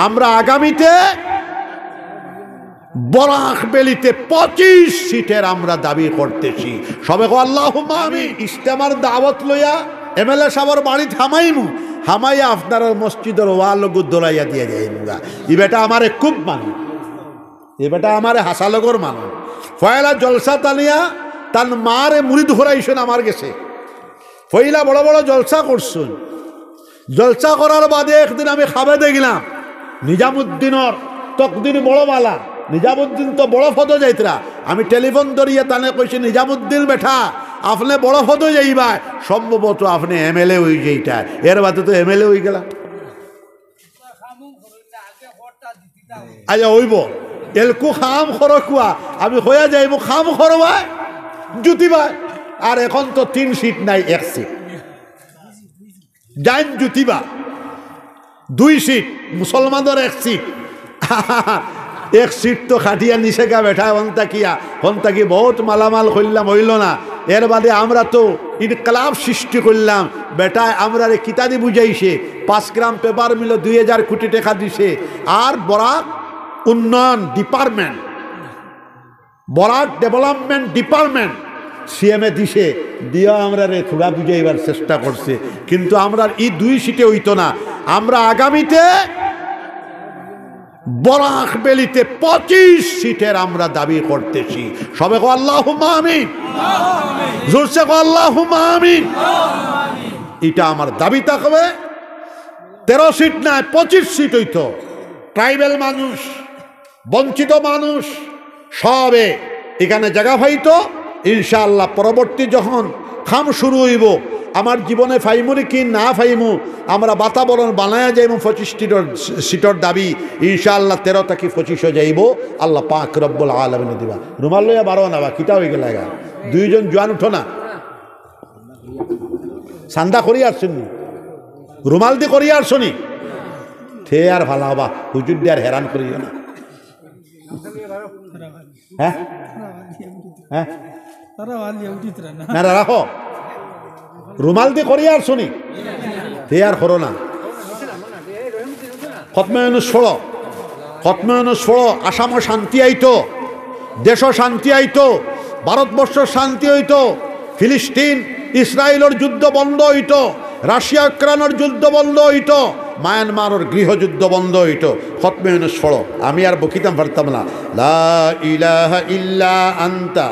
আমরা আগামীতে বরাকবেলিতে 25 সিটের আমরা দাবি করতেছি। সবে আল্লাহুম্মা আমিন। ইস্তেমার দাওয়াত লইয়া এমএলএ সাহেবের বাড়ি থামাইমু, হামাইয়া আপনার মসজিদের ওয়াল গুদ্দলাইয়া দিয়ে যাইমুগা। ই বেটা আমারে খুব মানে, এ বেটা আমারে হাসালগর মানে। ফয়লা জলসা তালিয়া তার মারে মুড়ি ধরাইছেন আমার গেছে। ফয়লা বড় বড় জলসা করছেন। জলসা করার বাদে একদিন আমি খাবে দেখলাম নিজামুদ্দিনের তকদির বড়মালা। নিজামুদ্দিন তো বড় ফটো যাইতরা। আমি টেলিফোন ধরিয়ে তানে কইছি, নিজামুদ্দিন বেঠা আপনি বড় ফটো যাইবা, সম্ভবত আপনি এমএলএ হয়ে যাইটা। এর বাদে তো এমএলএ হয়ে গেলাম। আচ্ছা হইব এলকু খাম খরকুয়া আমি হইয়া যাইব খাম খরবায় জুতিবায়। আর এখন তো 3 সিট নাই, 1 সিট জাইন জুতিবা, 2 সিট মুসলমানদের 1 সিট। 1 সিট তো খাটিয়া নিচে গা বেঠা হন্তাকি বহুত মালামাল করলাম, হইল না। এর বাদে আমরা তো ইনকলাব সৃষ্টি করলাম। বেটায় আমরা কিতাদি বুঝাইছে, 5 গ্রাম পেপার মিল 2000 কোটি টাকা দিছে। আর বরাক উন্নয়ন department, Barak development department CMA দিছে, দিয়া আমরা থোড়া বুঝাইবার চেষ্টা করছে। কিন্তু আমরা এই 2 সিটে হইতো না। আমরা আগামীতে বরাকবেলিতে 25 সিটের আমরা দাবি করতেছি। সবে কো আল্লাহুম্মা আমিন, জোরসে কো আল্লাহুম্মা আমিন। এটা আমার দাবি থাকবে। 13 সিট না 25 সিট হইতো। ট্রাইবেল মানুষ, বঞ্চিত মানুষ সবে এখানে জায়গা পাইতো। ইনশাআল্লাহ পরবর্তী যখন খাম শুরু হইব, আমার জীবনে ফাইমুনি কি না ফাইমু, আমরা বাতাবরণ বানায়া যাইব। 25 সিটর দাবি ইনশাআল্লাহ 13 থেকে 25 যাইব। আল্লাহ পাক রব্বুল আলামিন দিবা। রুমাল লইয়া বারো না বা কিটা হয়ে গেল। 2 জন জোয়ান উঠো না, সান্দা করিয়া আসছেন, রুমাল দিয়ে করিয়া আসনি থে আর ভালো হবা। হুজুর দিয়ে আর হেরান করিও না। হ্যাঁ হ্যাঁ না রাখো, রুমাল দিয়ে করিয়া আসনি থে আর করো না। খতমে ষোলো আসামও শান্তি আইতো, দেশও শান্তি আইতো, ভারতবর্ষ শান্তি হইতো, ফিলিস্তিন ইসরায়েলের যুদ্ধ বন্ধ হইতো, রাশিয়া ইউক্রেনের যুদ্ধ বন্ধ হইতো, মায়ানমারের গৃহযুদ্ধ বন্ধ হইতো। খতমে ষোলো আমি আর বকিতাম পারতাম না। লা ইলাহা ইল্লা আনতা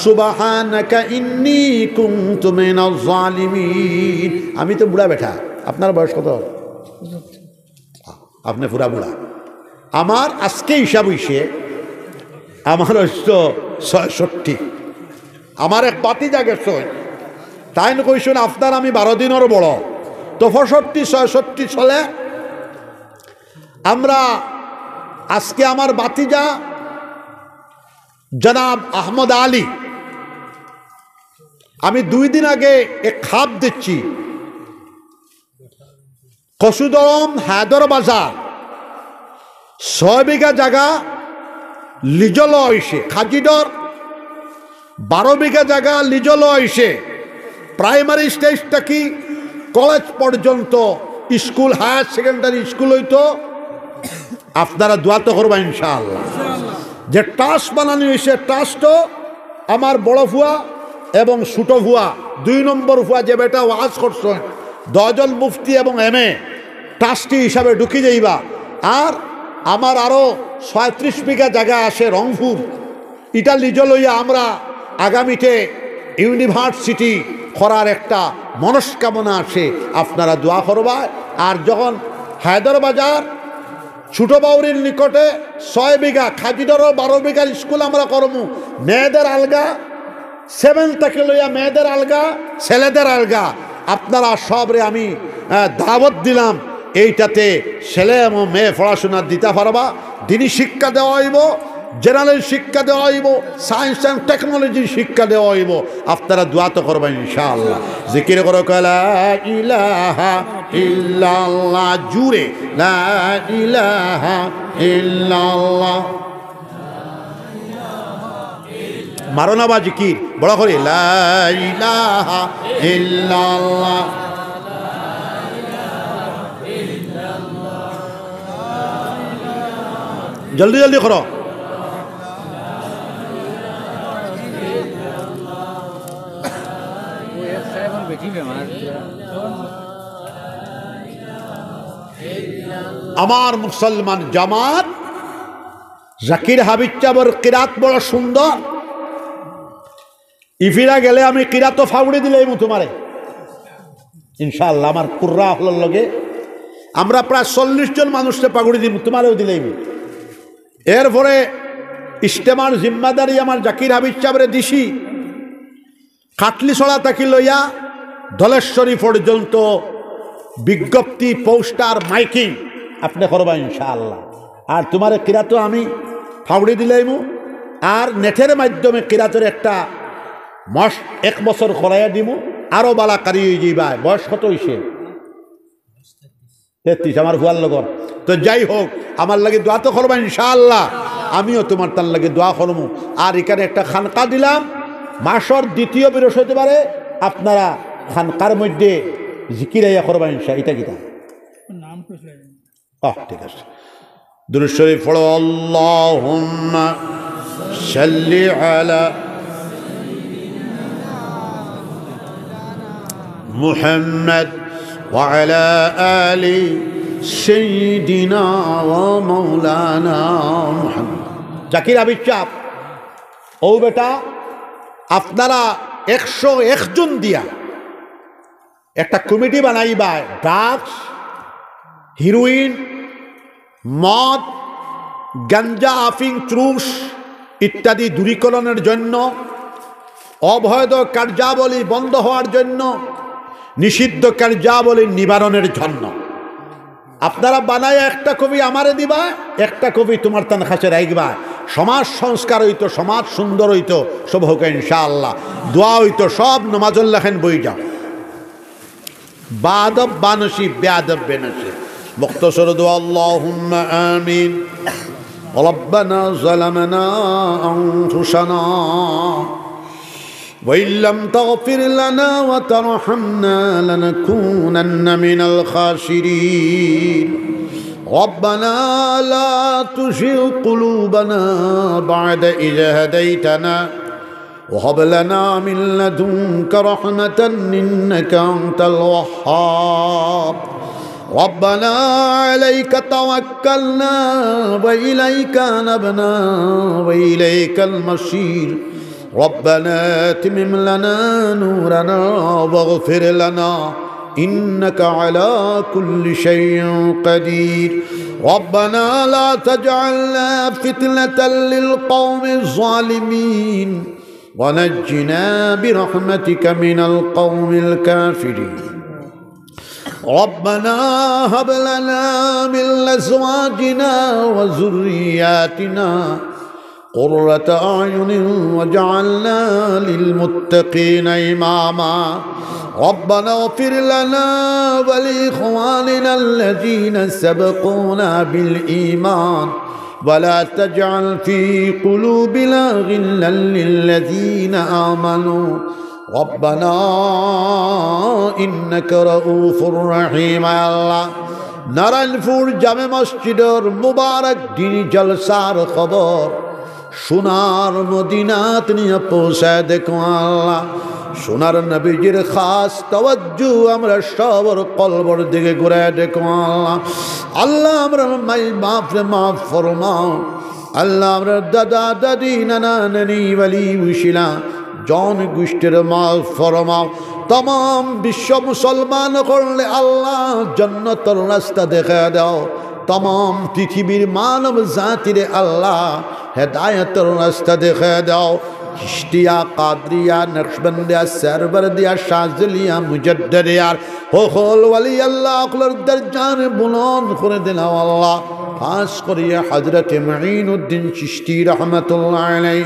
সুবহানাকা ইন্নী কুনতু মিনাজ জালিমিন। আমি তো বুড়া বেঠা, আপনার বয়স কত? আপনি পুরা বুড়া। আমার আজকে হিসাব হইছে আমার 66। আমার এক বাতি জাগেছে, তাই কইছেন আপনার আমি 12 দিনের বড়। তো 65 চলে। আমরা আজকে আমার বাতিজা জনাব আহমদ আলী, আমি 2 দিন আগে এক খাপ দিচ্ছি। কসুদরম হায়দর বাজার 6 বিঘা জায়গা লিজল হয়েছে। খাজিডর 12 বিঘা জায়গা লিজল হয়েছে। প্রাইমারি স্টেজটা কি কলেজ পর্যন্ত স্কুল, হায়ার সেকেন্ডারি স্কুল হইতো। আপনারা দোয়া তো করবেন ইনশাআল্লাহ। যে ট্রাস্ট বানানো হয়েছে, ট্রাস্টও আমার বড় ফুয়া এবং ছোট ফুয়া 2 নম্বর ফুয়া যে বেটা ওয়াজ করছেন 10 জন মুফতি এবং এমএ ট্রাস্টি হিসাবে ঢুকি যাইবা। আর আমার আরও 36 বিঘা জায়গা আসে রংপুর। এটা লিজ লইয়া আমরা আগামীতে ইউনিভার্সিটি করার একটা মনস্কামনা আছে। আপনারা দোয়া করবা। আর যখন হায়দরবাজার ছোট বাউরির নিকটে 6 বিঘা, খাজিডরও 12 বিঘার স্কুল আমরা করবো। মেয়েদের আলগা 7 থেকে লইয়া মেয়েদের আলগা, ছেলেদের আলগা। আপনারা সবরে আমি দাওয়াত দিলাম। এইটাতে ছেলে এবং মেয়ে পড়াশোনা দিতে পারবা। দিনী শিক্ষা দেওয়া হইব, জেনারেল শিক্ষা দেওয়া হইব, সায়েন্স অ্যান্ড টেকনোলজির শিক্ষা দেওয়া হইব। আপনারা দোয়া তো করবেন ইনশাআল্লাহ। জিকির করো লা ইলাহা ইল্লাল্লাহ, জুরে লা ইলাহা ইল্লাল্লাহ। মারো না বা জিকির বড় করে লা ইলাহা ইল্লাল্লাহ। জলদি জলদি করো। আমার মুসলমান জামাত জাকির হাবিব চাবর কিরাত বড় সুন্দর। ইফিরা গেলে আমি কিরাত ফাউড়ি দিলেই তোমারে ইনশাআল্লাহ। আমার কুর্রা হলোর লগে আমরা প্রায় 40 জন মানুষকে পাগুড়ি দিব, তোমারেও দিলেই। এরপরে ইস্তেমার জিম্মাদারি আমার জাকির হাবিব চাবরে দিছি। কাটলি ছড়া থাকি লইয়া ধলেশ্বরী পর্যন্ত বিজ্ঞপ্তি, পোস্টার, মাইকিং আপনি করবা ইনশাআল্লাহ। আর তোমার কিরাতো আমি ফাউড়ি দিলাইমু। আর নেটের মাধ্যমে কিরাতের একটা মাস 1 বছর করাইয়া দিমু। আরো বালা কারি হয়ে যাইবা। বয়স কত হয়েছে? 33। আমার হুয়ার লগর। তো যাই হোক, আমার লাগে দোয়া তো করবা ইনশাআল্লাহ। আমিও তোমার তার লাগে দোয়া করবো। আর এখানে একটা খানকা দিলাম, মাসর 2য় বৃহস্পতিবারে আপনারা খানকার মধ্যে জিকিরাইয়া করবা ইনশা। এটা কিতা ঠিক আছে। দুরূদ শরীফ পড়ো। আল্লাহুম্মা সাল্লি আলা মুহাম্মদ ওয়া আলা আলি সাইয়্যিদিনা ওয়া মাওলানা মুহাম্মদ। জাকির হাবিব চাপ ও বেটা, আপনারা 101 জন দিয়া একটা কমিটি বানাইবা। ড্রাগস, হিরোইন, মদ, গাঞ্জা, আফিং, চুরুস ইত্যাদি দূরীকরণের জন্য, অবৈধ কার্যাবলী বন্ধ হওয়ার জন্য, নিষিদ্ধ কার্যাবলী নিবারণের জন্য আপনারা বানায় একটা কবি আমারে দিবা, একটা কবি তোমার তান কাছে রাখবা। সমাজ সংস্কার হইতো, সমাজ সুন্দর হইতো, সব হোক ইনশাআল্লাহ। দোয়া হইতো, সব নমাজুল লেখেন বই যাও। বাদব বানসি, বেআদব বেনসি। মুখতসর দোয়া। আল্লাহুম্মা আমিন। রব্বানা যালামনা আনফুসানা وإن لم تغفر لنا وترحمنا لنكونن من الخاسرين ربنا لا تزغ قلوبنا بعد إذ هديتنا وهب لنا من لدنك رحمة إنك أنت الوهاب ربنا عليك توكلنا وإليك أنبنا وإليك المصير ربنا اتمم لنا نورنا واغفر لنا إنك على كل شيء قدير ربنا لا تجعلنا فتنة للقوم الظالمين ونجنا برحمتك من القوم الكافرين ربنا هب لنا من أزواجنا وذرياتنا قرة أعين وجعلنا للمتقين إماما ربنا اغفر لنا ولإخواننا الذين سبقونا بالإيمان ولا تجعل في قلوبنا غلا للذين آمنوا ربنا إنك رؤوف رحيم الله নারায়ণপুর জামে মসজিদের মুবারক দিনী জলসার খবর সোনার মদিনাত নিয়ে পৌঁছায় দেখো আল্লাহ। সোনার নবীজির খাস তাওয়াজ্জু আমরা সবার কলবর দিকে ঘুরে দেখো আল্লাহ। আল্লাহ আমরা মাই বাপরে মাফ ফরমাও। আল্লাহ আমরা দাদা দাদি নানা নানি ওয়ালি উশিলা জন গোষ্ঠীর মাফ ফরমাও। तमाम विश्व मुसलमान करले अल्लाह जन्नतर रास्ता देखा दाओ। तमाम पृथिवीर मानव जातिरे अल्लाह हेदायतर रास्ता देखा दाओ। चिश्तिया, कादरिया, नक्शबंदिया, सरबरदिया, शाज़लिया, मुजद्दिदिया होल वली अल्लाह अकलर दर्जान बुलंद करे दिला अल्लाह। खास करिए हजरत मईनुद्दीन चिश्ती रहमतुल्लाह अलैह,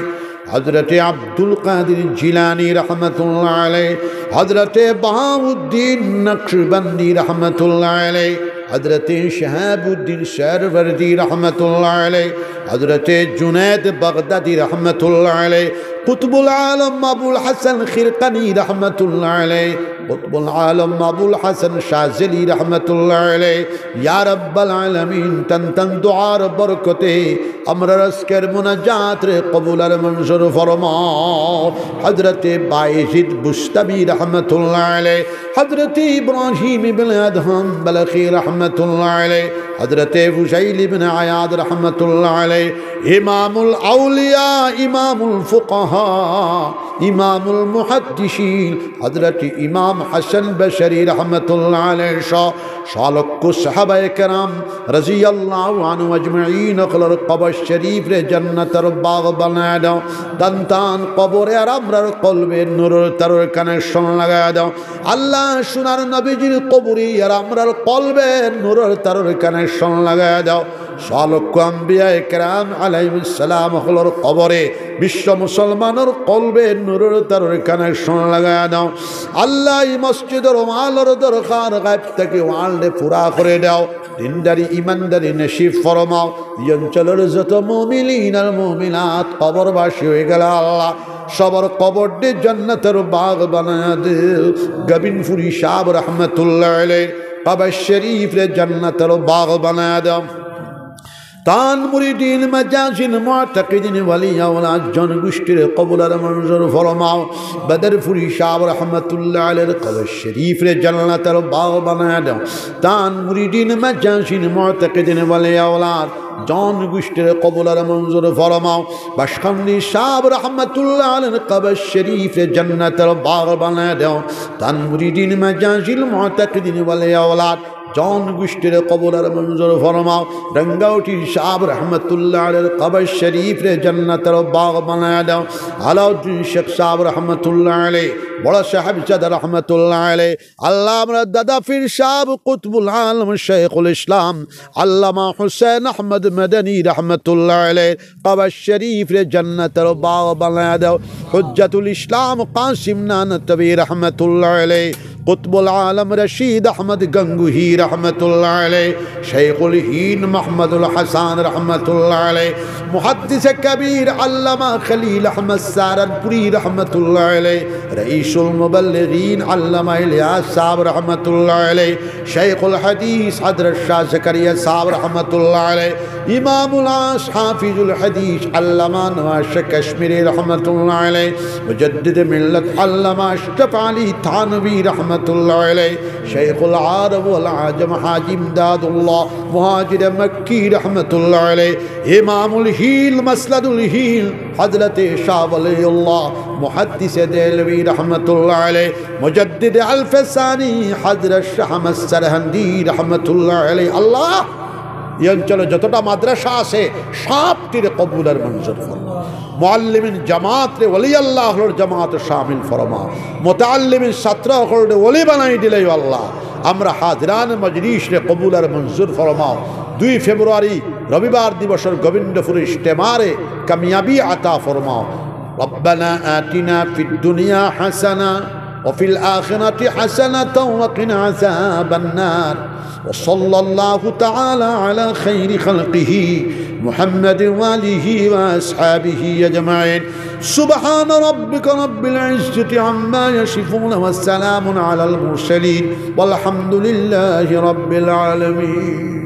हजरत अब्दुल कादिर जिलानी रहमतुल्लाह अलैह, हजरत बहाउद्दीन नक्शबंदी रहमतुल्लाह अलैह, हजरत शहाबुद्दीन सरवर्दी रहमतुल्लाह अलैह, हजरत जुनैद बगदादी रहमतुल्लाह अलैह, कुतुबुल आलम अबुल हसन खिरकनी रहमतुल्लाह अलैह, কুতুবুল আলম আবুল হাসান শাযিলি রাহমাতুল্লাহ আলাইহি। ইয়া রাব্বাল আলামিন তান দুআর বরকতে আমরা আজকের মুনাজাত রে কবুল আর মঞ্জুর ফরমাও। হযরতে বায়েজিদ বুস্তামি রাহমাতুল্লাহ আলাইহি, হযরতে ইব্রাহিম ইবনে আদহাম বালখি রাহমাতুল্লাহ আলাইহি, হযরতে ফুজাইল ইবনে আয়াদ রাহমাতুল্লাহ আলাইহি, ইমামুল আউলিয়া ইমামুল ফুকাহা ইমামুল মুহাদ্দিসিন হযরতে ইমাম হাসান বশরি রাহমাতুল্লাহ আলাইহি শালক্য সাহাবায়ে কেরাম রাদিয়াল্লাহু আনহু আজমাইন খলর কবর শরীফ রে জান্নাতের বাগ বানায় দাও। দান্তান কবরে আর আমরার কলবে নূরের তারের কানেকশন লাগায় দাও। আল্লাহ সোনার নবীজির কবরে আর আমরার কলবে নূরের তারের কানেকশন লাগায় দাও। শালক্য আম্বিয়ায়ে কেরাম আলাইহিস সালাম খলর কবরে বিশ্ব মুসলমানের কলবে নূরের তারের কানেকশন লাগায় দাও। আল্লাহ এই মসজিদের ওয়ালের দরকার গায়ব থেকে ওয়ালদে পুরা করে দাও। দিনদারি ইমানদারি নসিব ফরমাও। এই অঞ্চলের যত মুমিনিন আর মুমিনাত কবরবাসী হয়ে গেল আল্লাহ সবার কবর দে জান্নাতের বাগ বানায়া দে। গবিনপুরি সাহেব রহমতুল্লাহ আলাইহি কবর শরীফ রে জান্নাতের বাগ বানায়া দাও। তান মুরিদিন মাজাজিন মুতাকিদিন ওয়ালি আওলাদ জনগোষ্ঠীর কবুল আর মঞ্জুর ফরমাও। বদরপুরি সাহেব রহমতুল্লাহ আলাইহির কবর শরীফ রে জান্নাতের বাগ বানায়া দাও। তান মুরিদিন মাজাজিন মুতাকিদিন ওয়ালি আওলাদ জনগোষ্ঠীর কবুল আর মঞ্জুর ফরমাও। বাশখান্দি সাহেব রহমতুল্লাহ আলাইহির কবর শরীফ রে জান্নাতের বাগ বানায়া দাও। তান মুরিদিন মাজাজিল মুতাকিদিন ওয়ালি আওলাদ জনগোষ্ঠীর কবুল আর মঞ্জুর ফরমাও। রঙ্গাউটি সাহেব রহমতুল্লাহ আলাইহির কবর শরীফ রে জান্নাতের বাগ বানায়া দাও। আলাউদ্দিন শেখ সাহেব রহমতুল্লাহ আলাইহি বড় সাহেবজাদা রহমতুল্লাহ আলাইহি। আল্লাহ আমরা দাদা পীর সাহেব কুতুবুল আলম শেখুল ইসলাম আল্লামা হুসাইন আহমদ মাদানী রহমতুল্লাহ আলাইহি কবর শরীফ রে জান্নাতের বাগ বানায়া দাও। হুজ্জাতুল ইসলাম কাসিম নানতবী রহমতুল্লাহ আলাইহি, কুতুবুল আলম রশিদ আহমদ গঙ্গুহি রহমতুল্লাহ আলাইহি, শেখুল হিন্দ মোহাম্মদুল হাসান রহমতুল্লাহ আলাইহি, মুহাদ্দিস কবীর আল্লামা খলিল আহমদ সারানপুরি রহমতুল্লাহ আলাইহি, রঈসুল মুবল্লিগিন আল্লামা ইলিয়াস সাহেব রহমতুল্লাহ আলাইহি, শেখুল হাদিস হযরত শাহ জাকারিয়া সাহেব রহমতুল্লাহ আলাইহি, ইমামুল আস হাফিজুল হাদিস আল্লামা নওয়াজ কাশ্মীরি রহমতুল্লাহ আলাইহি, মুজাদ্দিদ মিল্লাত আল্লামা আশরাফ আলী থানভী রহমতুল্লাহ আলাইহি, শেখুল আরব ওয়াল আজম হাজী ইমদাদুল্লাহ মুহাজির মক্কি রহমতুল্লাহ আলাইহি, ইমামুল হিল মাসলাদুল হিল হযরত শাহ ওয়ালিউল্লাহ মুহাদ্দিস দেলভী রহমতুল্লাহ আলাইহি, মুজাদ্দিদ আল-ফসানি হযরত শাহ আহমদ সরহন্দি রহমতুল্লাহ আলাইহি। আল্লাহ এই অঞ্চলে যতটা মাদ্রাসা আছে সবটির কবুল আর মঞ্জুর ফরমাও। মুআল্লিমিন জামাত রে ওলি আল্লাহর জামাত শামিল ফরমাও। মুতাআল্লিমিন ছাত্র হলরে ওলি বানাই দিলে আল্লাহ। আমরা হাজরান মজলিস রে কবুল আর মঞ্জুর ফরমাও। 2 ফেব্রুয়ারি রবিবার দিবসের গোবিন্দপুর ইজতেমারে কামিয়াবি আতা ফরমাও। রব্বানা আতিনা ফিদ দুনিয়া হাসানা ওয়া ফিল আখিরাতি হাসানাতাও ওয়া কিনা আযাবান নার। وصلى الله تعالى على خير خلقه محمد وآله وأصحابه أجمعين. سبحان ربك رب العزة عما يصفون والسلام على المرسلين والحمد لله رب العالمين.